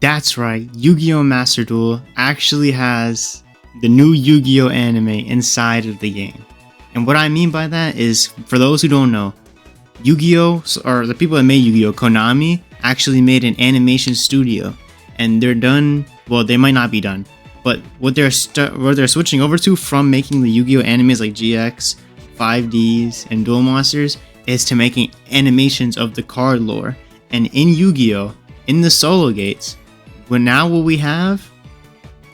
That's right, Yu-Gi-Oh! Master Duel actually has the new Yu-Gi-Oh! Anime inside of the game. And what I mean by that is, for those who don't know, Yu-Gi-Oh! Or the people that made Yu-Gi-Oh! Konami actually made an animation studio. And they're done, well, they might not be done, but what they're switching over to from making the Yu-Gi-Oh! Animes like GX, 5Ds, and Duel Monsters is to making animations of the card lore. And in Yu-Gi-Oh! In the solo gates, what we have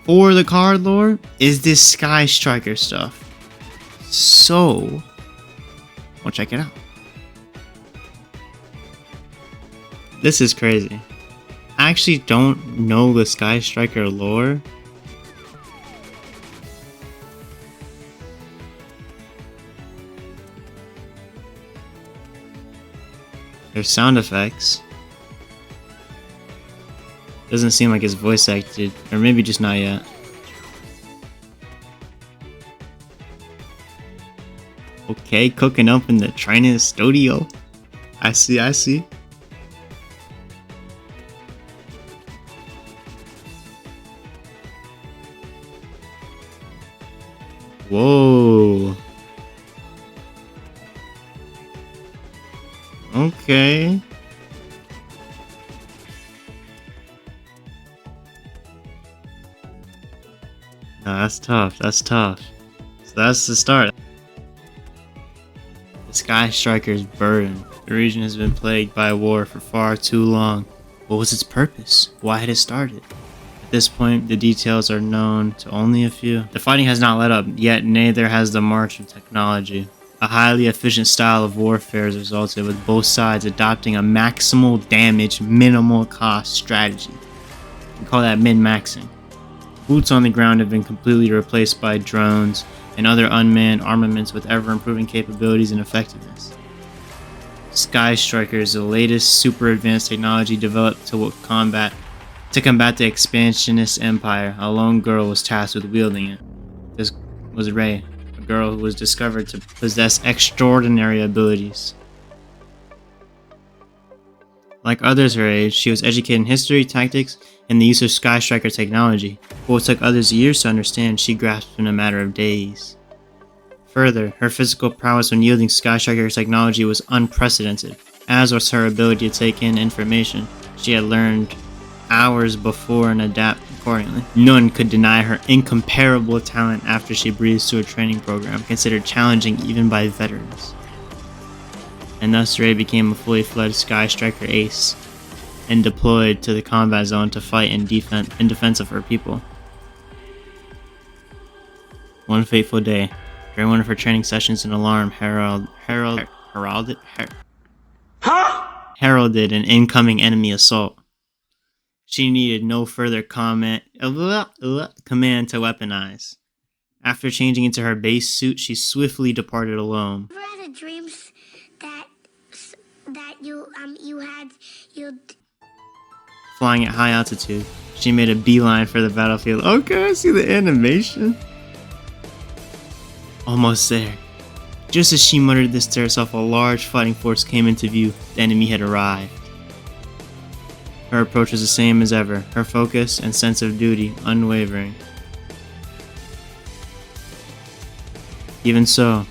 for the card lore is this Sky Striker stuff. So, we'll check it out. This is crazy. I actually don't know the Sky Striker lore. There's sound effects. Doesn't seem like it's voice acted, or maybe just not yet. Okay, cooking up in the training studio. I see. Whoa. Okay. No, that's tough. So that's the start. The Sky Striker's burden. The region has been plagued by war for far too long. What was its purpose? Why had it started? At this point, the details are known to only a few. The fighting has not let up, yet neither has the march of technology. A highly efficient style of warfare has resulted, with both sides adopting a maximal damage, minimal cost strategy. We call that min-maxing. Boots on the ground have been completely replaced by drones and other unmanned armaments with ever-improving capabilities and effectiveness. Sky Striker is the latest super advanced technology developed to combat the expansionist empire. A lone girl was tasked with wielding it. This was Rei, a girl who was discovered to possess extraordinary abilities. Like others her age, she was educated in history, tactics, and the use of Sky Striker technology. But what took others years to understand, she grasped in a matter of days. Further, her physical prowess when wielding Sky Striker technology was unprecedented, as was her ability to take in information she had learned hours before and adapt accordingly. None could deny her incomparable talent after she breezed through a training program considered challenging even by veterans. And thus Rei became a fully fledged Sky Striker ace and deployed to the combat zone to fight in defense of her people. One fateful day, during one of her training sessions, an alarm heralded an incoming enemy assault. She needed no further command to weaponize. After changing into her base suit, she swiftly departed alone. Ever had dreams that you had. Flying at high altitude, she made a beeline for the battlefield. Okay, I see the animation. Almost there. Just as she muttered this to herself, a large fighting force came into view. The enemy had arrived. Her approach was the same as ever, her focus and sense of duty unwavering. Even so,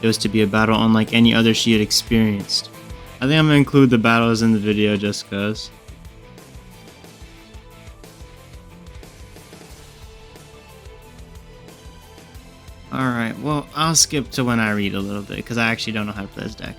it was to be a battle unlike any other she had experienced. I think I'm gonna include the battles in the video just cause. Alright, well, I'll skip to when I read a little bit because I actually don't know how to play this deck.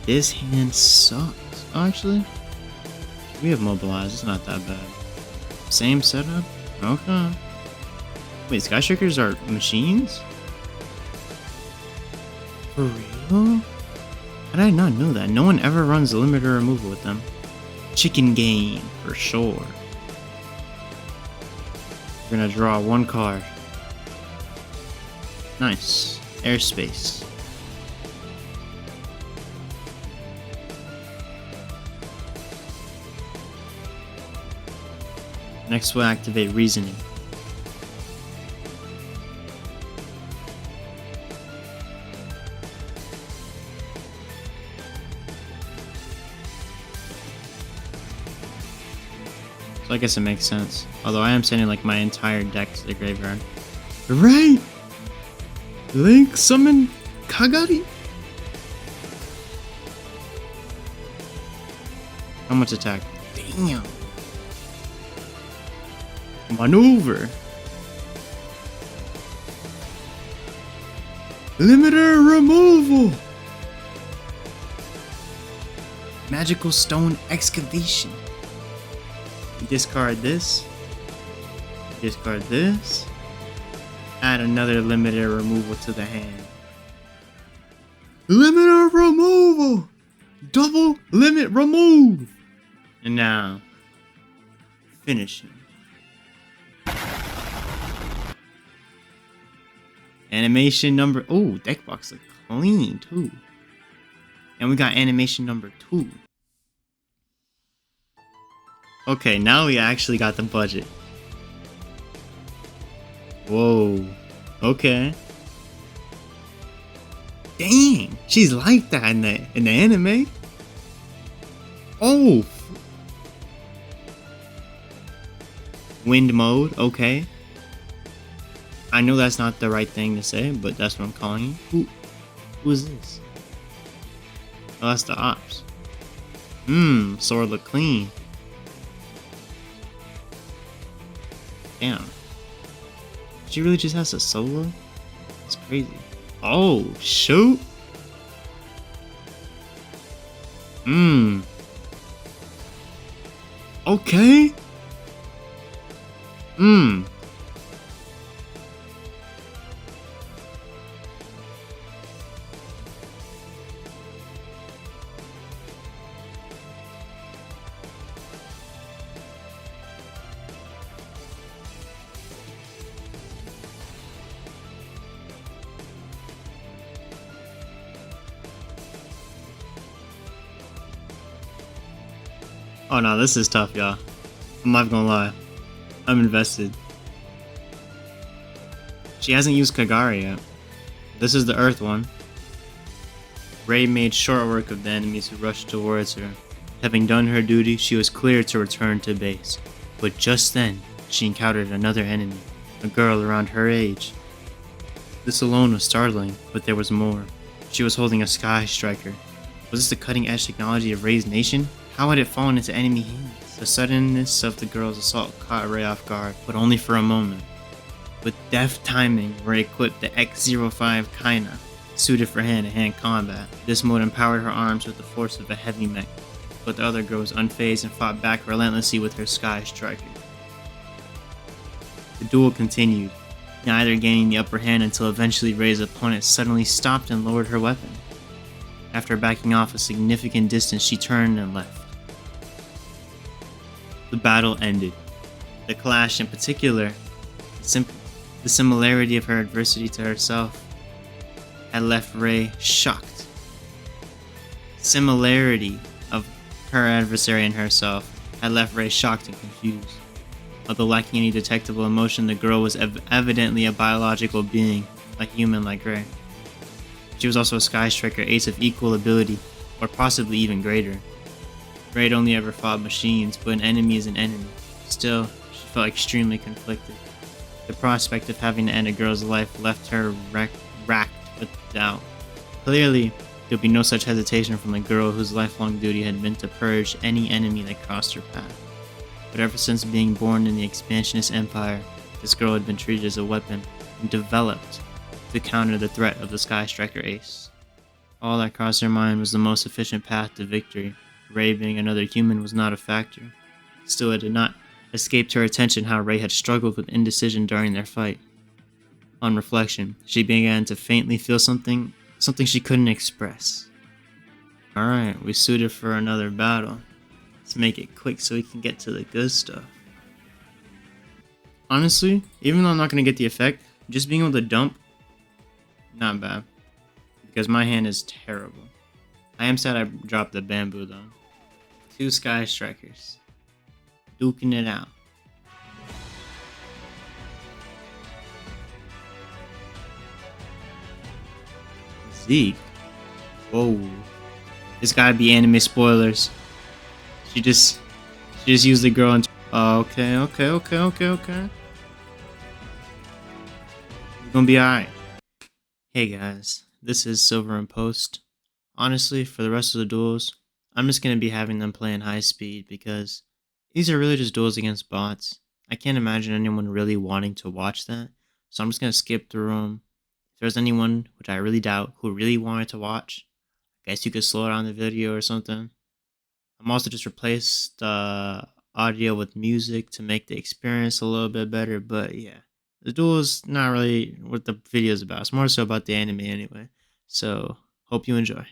This hand sucks. Oh, actually, we have mobilized. It's not that bad. Same setup? Okay. Wait, Skyshifters are machines? For real? How did I not know that? No one ever runs the limiter removal with them. Chicken game, for sure. We're gonna draw one card. Nice. Airspace. Next we'll activate reasoning. So I guess it makes sense. Although I am sending like my entire deck to the graveyard. Right! Link summon Kagari? How much attack? Damn! Maneuver! Limiter removal! Magical stone excavation. You discard this. Discard this. Add another limiter removal to the hand. Limiter removal! Double limit remove! And now, finish him. Animation number... Oh, deck box look clean too. And we got animation number 2. Okay, now we actually got the budget. Whoa. Okay. Dang, she's like that in the anime. Oh. Wind mode, okay. I know that's not the right thing to say, but that's what I'm calling you. Who is this? Oh, that's the ops. Sword look clean. Damn. She really just has a solo? It's crazy. Oh, shoot. Okay. Oh no, this is tough, y'all. I'm not gonna lie. I'm invested. She hasn't used Kagari yet. This is the Earth one. Rei made short work of the enemies who rushed towards her. Having done her duty, she was cleared to return to base. But just then, she encountered another enemy, a girl around her age. This alone was startling, but there was more. She was holding a Sky Striker. Was this the cutting-edge technology of Rei's nation? How had it fallen into enemy hands? The suddenness of the girl's assault caught Rei off guard, but only for a moment. With deft timing, Rei equipped the X-05 Kaina, suited for hand-to-hand combat. This mode empowered her arms with the force of a heavy mech, but the other girl was unfazed and fought back relentlessly with her Sky Striker. The duel continued, neither gaining the upper hand until eventually Rei's opponent suddenly stopped and lowered her weapon. After backing off a significant distance, she turned and left. The battle ended. The clash in particular, the similarity of her adversity to herself, had left Rei shocked. Similarity of her adversary and herself had left Rei shocked and confused. Although lacking any detectable emotion, the girl was evidently a biological being, a human like Rei. She was also a Sky Striker ace of equal ability, or possibly even greater. Rei had only ever fought machines, but an enemy is an enemy. Still, she felt extremely conflicted. The prospect of having to end a girl's life left her racked with doubt. Clearly, there would be no such hesitation from a girl whose lifelong duty had been to purge any enemy that crossed her path. But ever since being born in the expansionist empire, this girl had been treated as a weapon and developed to counter the threat of the Sky Striker ace. All that crossed her mind was the most efficient path to victory. Ray being another human was not a factor. Still, it did not escape her attention how Ray had struggled with indecision during their fight. On reflection, she began to faintly feel something she couldn't express. Alright, we suited for another battle. Let's make it quick so we can get to the good stuff. Honestly, even though I'm not going to get the effect, just being able to dump, not bad. Because my hand is terrible. I am sad I dropped the bamboo though. 2 Sky Strikers. Duking it out. Zeke. Whoa. This gotta be anime spoilers. She just used the girl and okay. We're gonna be alright. Hey guys, this is Silver and Post. Honestly, for the rest of the duels, I'm just gonna be having them play in high speed because these are really just duels against bots. I can't imagine anyone really wanting to watch that, so I'm just gonna skip through them. If there's anyone, which I really doubt, who really wanted to watch, I guess you could slow down the video or something. I'm also just replaced the audio with music to make the experience a little bit better, but yeah. The duel is not really what the video is about. It's more so about the anime anyway. So, hope you enjoy.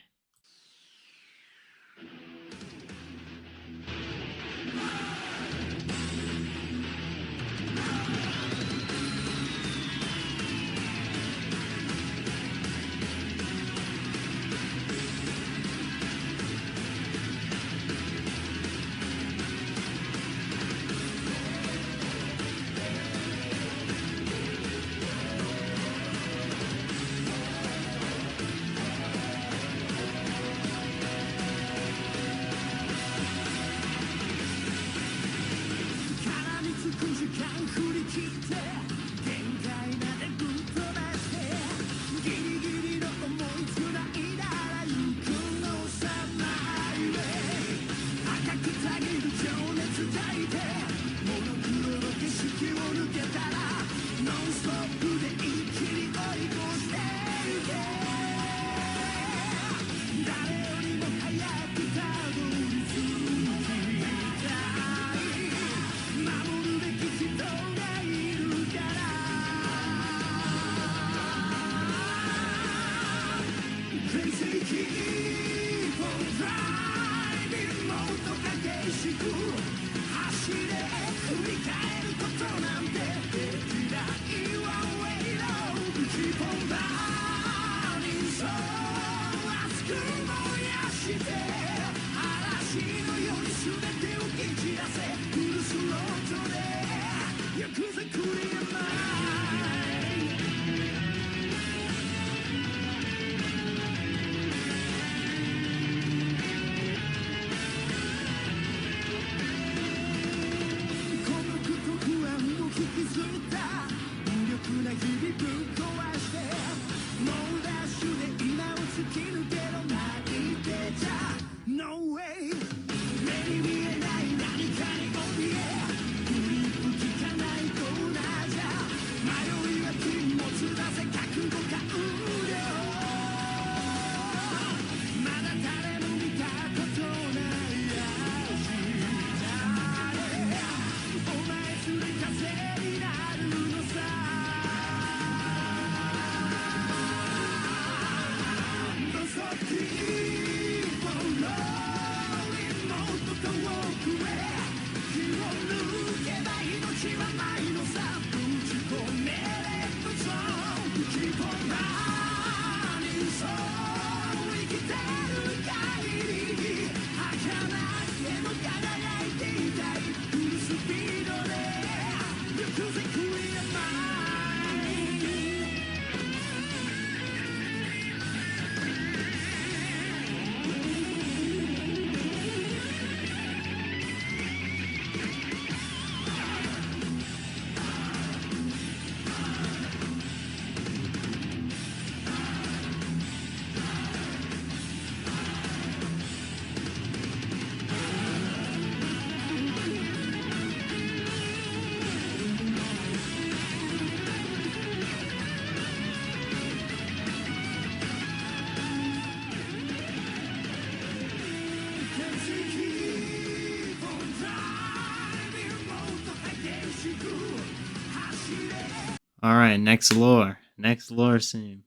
Alright, next lore. Next lore scene.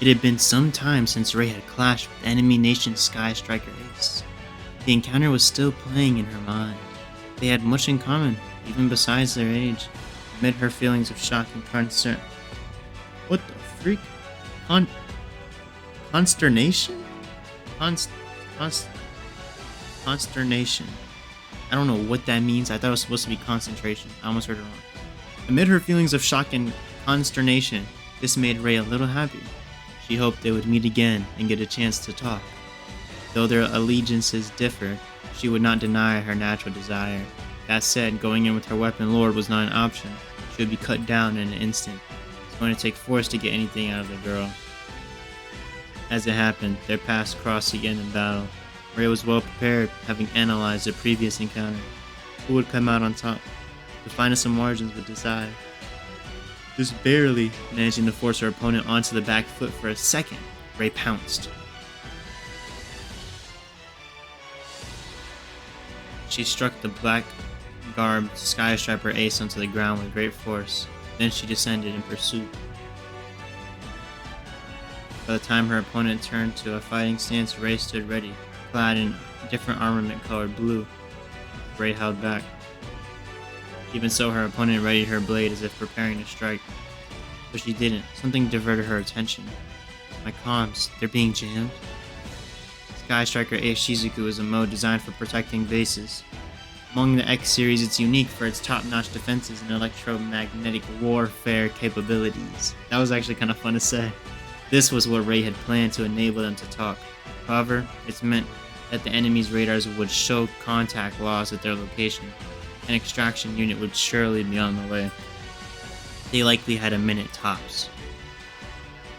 It had been some time since Rei had clashed with enemy nation Sky Striker Ace. The encounter was still playing in her mind. They had much in common, even besides their age. Amid her feelings of shock and concern. What the freak? Consternation? Consternation. I don't know what that means. I thought it was supposed to be concentration. I almost heard it wrong. Amid her feelings of shock and consternation, this made Rei a little happy. She hoped they would meet again and get a chance to talk. Though their allegiances differed, she would not deny her natural desire. That said, going in with her weapon lord was not an option. She would be cut down in an instant. It's going to take force to get anything out of the girl. As it happened, their paths crossed again in battle. Rei was well prepared, having analyzed the previous encounter. Who would come out on top? The finest of margins would decide. Just barely managing to force her opponent onto the back foot for a second, Rei pounced. She struck the black-garbed Sky Striper Ace onto the ground with great force. Then she descended in pursuit. By the time her opponent turned to a fighting stance, Rei stood ready, clad in different armament colored blue. Rei held back. Even so, her opponent readied her blade as if preparing to strike. But she didn't. Something diverted her attention. My comms, they're being jammed. Sky Striker Ace Shizuku is a mode designed for protecting bases. Among the X series, it's unique for its top-notch defenses and electromagnetic warfare capabilities. That was actually kind of fun to say. This was what Rei had planned to enable them to talk. However, it's meant that the enemy's radars would show contact loss at their location. An extraction unit would surely be on the way. They likely had a minute tops.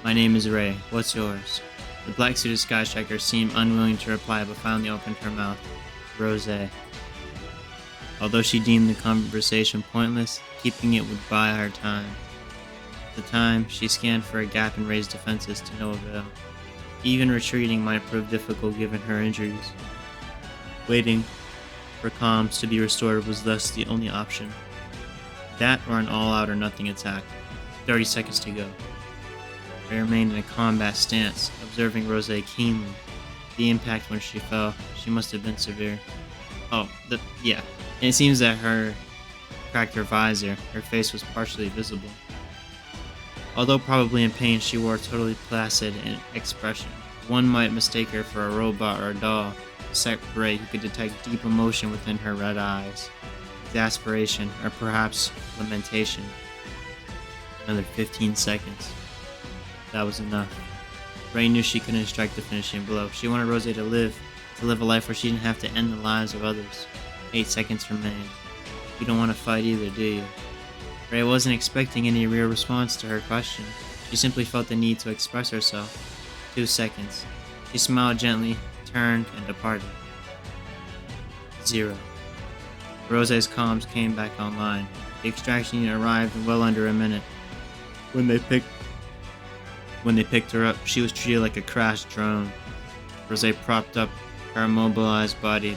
My name is Rei. What's yours? The black-suited Sky Striker seemed unwilling to reply but finally opened her mouth. Rose. Although she deemed the conversation pointless, keeping it would buy her time. At the time, she scanned for a gap in Rei's defenses to no avail. Even retreating might prove difficult given her injuries. Waiting for comms to be restored was thus the only option. That or an all-out or nothing attack. 30 seconds to go. Rei remained in a combat stance, observing Rose keenly. The impact when she fell, she must have been severe. Yeah. And it seems that her cracked her visor. Her face was partially visible. Although probably in pain, she wore a totally placid expression. One might mistake her for a robot or a doll, except Rei, who could detect deep emotion within her red eyes. Exasperation, or perhaps lamentation. Another 15 seconds. That was enough. Rei knew she couldn't strike the finishing blow. She wanted Rose to live a life where she didn't have to end the lives of others. 8 seconds remained. You don't want to fight either, do you? Rei wasn't expecting any real response to her question. She simply felt the need to express herself. 2 seconds. She smiled gently, turned, and departed. 0. Rose's comms came back online. The extraction unit arrived in well under a minute. When they picked her up, she was treated like a crashed drone. Rose propped up her immobilized body,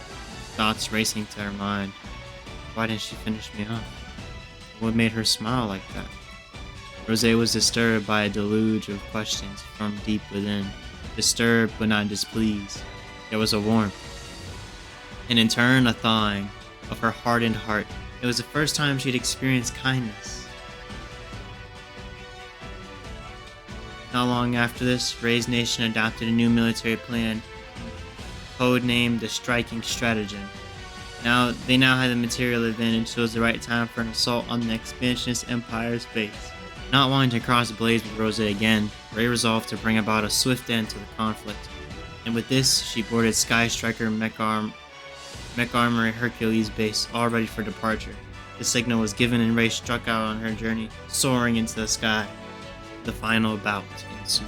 thoughts racing to her mind. Why didn't she finish me off? What made her smile like that? Rose was disturbed by a deluge of questions from deep within. Disturbed but not displeased. There was a warmth. And in turn, a thawing of her hardened heart. It was the first time she'd experienced kindness. Not long after this, Rei's nation adopted a new military plan, codenamed the Striking Stratagem. They now had the material advantage, so it was the right time for an assault on the expansionist Empire's base. Not wanting to cross blades with Rose again, Rei resolved to bring about a swift end to the conflict. And with this, she boarded Sky Striker Mech Armory Hercules base, all ready for departure. The signal was given and Rei struck out on her journey, soaring into the sky. The final bout ensued.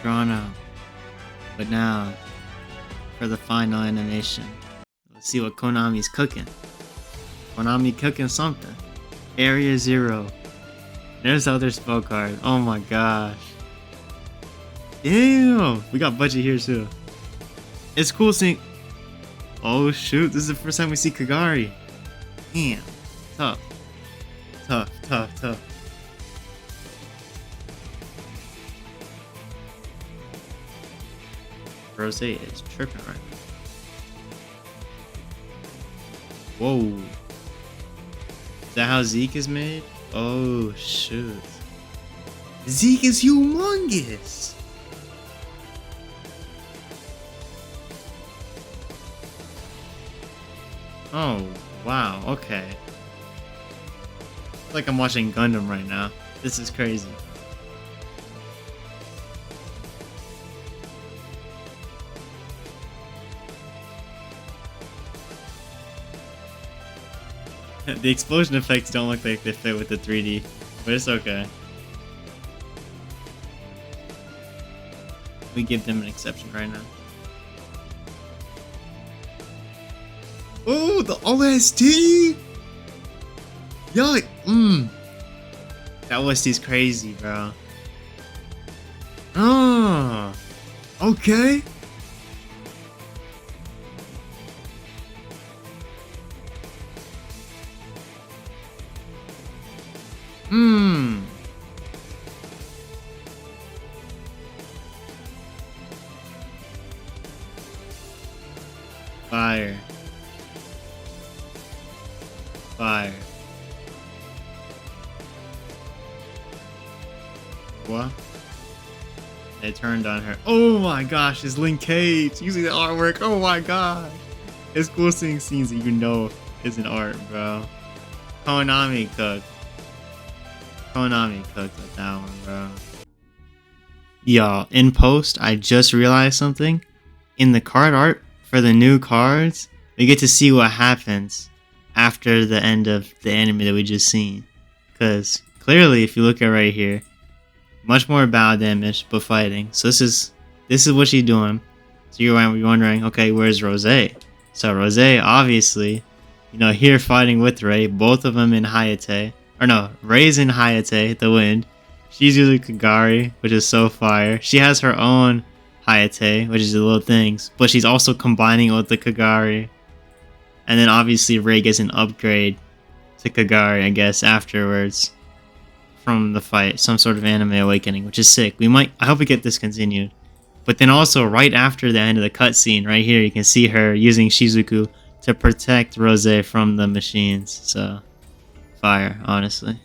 Drawn out. But now, for the final animation. Let's see what Konami's cooking. Konami cooking something. Area 0. There's the other spell card. Oh my gosh. Damn! We got budget here too. It's cool seeing... Oh shoot, this is the first time we see Kagari. Damn. Tough. Tough, tough, tough. Rose is tripping right now. Whoa. Is that how Zeke is made? Oh, shoot. Zeke is humongous! Oh, wow, okay. It's like I'm watching Gundam right now. This is crazy. The explosion effects don't look like they fit with the 3D, but it's okay. We give them an exception right now. Oh, the OST! Yuck! That OST's crazy, bro. Oh, okay. Fire. Fire. What? They turned on her. Oh my gosh, it's Link Cage using the artwork. Oh my god. It's cool seeing scenes that you know isn't art, bro. Konami cooked. Konami cooked with that one, bro. Y'all, in post, I just realized something. In the card art for the new cards, we get to see what happens after the end of the anime that we just seen. Because clearly, if you look at right here, much more bow damage, but fighting. So this is what she's doing. So you're wondering, okay, where's Rose? So Rose, obviously, you know, here fighting with Ray, both of them in Hayate. Or no, Ray's in Hayate, the wind. She's using Kagari, which is so fire. She has her own Hayate, which is the little things, but she's also combining it with the Kagari. And then obviously Ray gets an upgrade to Kagari, I guess, afterwards from the fight, some sort of anime awakening, which is sick. I hope we get this continued. But then also right after the end of the cutscene, right here, you can see her using Shizuku to protect Rose from the machines. So, fire, honestly.